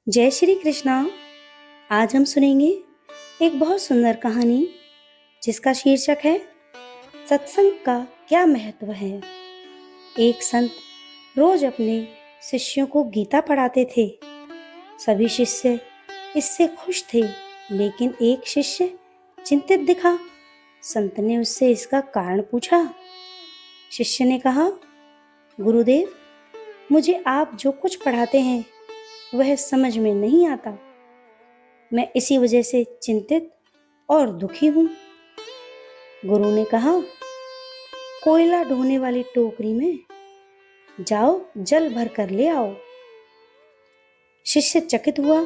जय श्री कृष्णा। आज हम सुनेंगे एक बहुत सुंदर कहानी जिसका शीर्षक है सत्संग का क्या महत्व है। एक संत रोज अपने शिष्यों को गीता पढ़ाते थे। सभी शिष्य इससे खुश थे, लेकिन एक शिष्य चिंतित दिखा। संत ने उससे इसका कारण पूछा। शिष्य ने कहा, गुरुदेव, मुझे आप जो कुछ पढ़ाते हैं वह समझ में नहीं आता। मैं इसी वजह से चिंतित और दुखी हूँ। गुरु ने कहा, कोयला ढोने वाली टोकरी में जाओ, जल भर कर ले आओ। शिष्य चकित हुआ,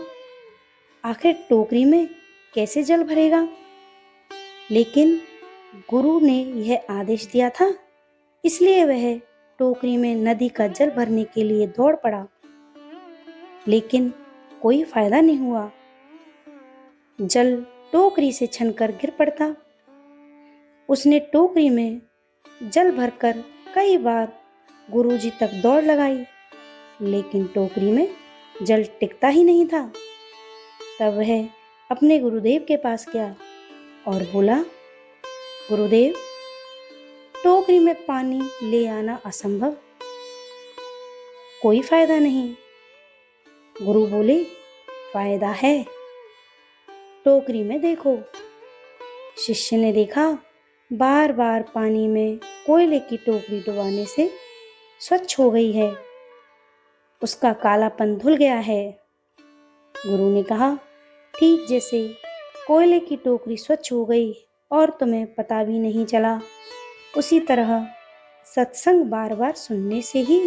आखिर टोकरी में कैसे जल भरेगा? लेकिन गुरु ने यह आदेश दिया था, इसलिए वह टोकरी में नदी का जल भरने के लिए दौड़ पड़ा। लेकिन कोई फायदा नहीं हुआ। जल टोकरी से छनकर गिर पड़ता। उसने टोकरी में जल भरकर कई बार गुरुजी तक दौड़ लगाई, लेकिन टोकरी में जल टिकता ही नहीं था। तब वह अपने गुरुदेव के पास गया और बोला, गुरुदेव, टोकरी में पानी ले आना असंभव, कोई फायदा नहीं। गुरु बोले, फायदा है, टोकरी में देखो। शिष्य ने देखा, बार बार पानी में कोयले की टोकरी डुबाने से स्वच्छ हो गई है, उसका कालापन धुल गया है। गुरु ने कहा, ठीक जैसे कोयले की टोकरी स्वच्छ हो गई और तुम्हें पता भी नहीं चला, उसी तरह सत्संग बार बार सुनने से ही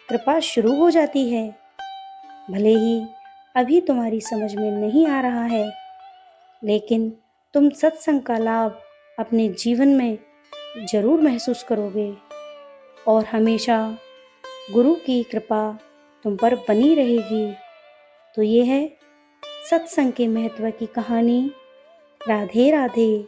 कृपा शुरू हो जाती है। भले ही अभी तुम्हारी समझ में नहीं आ रहा है, लेकिन तुम सत्संग का लाभ अपने जीवन में जरूर महसूस करोगे और हमेशा गुरु की कृपा तुम पर बनी रहेगी। तो ये है सत्संग के महत्व की कहानी। राधे राधे।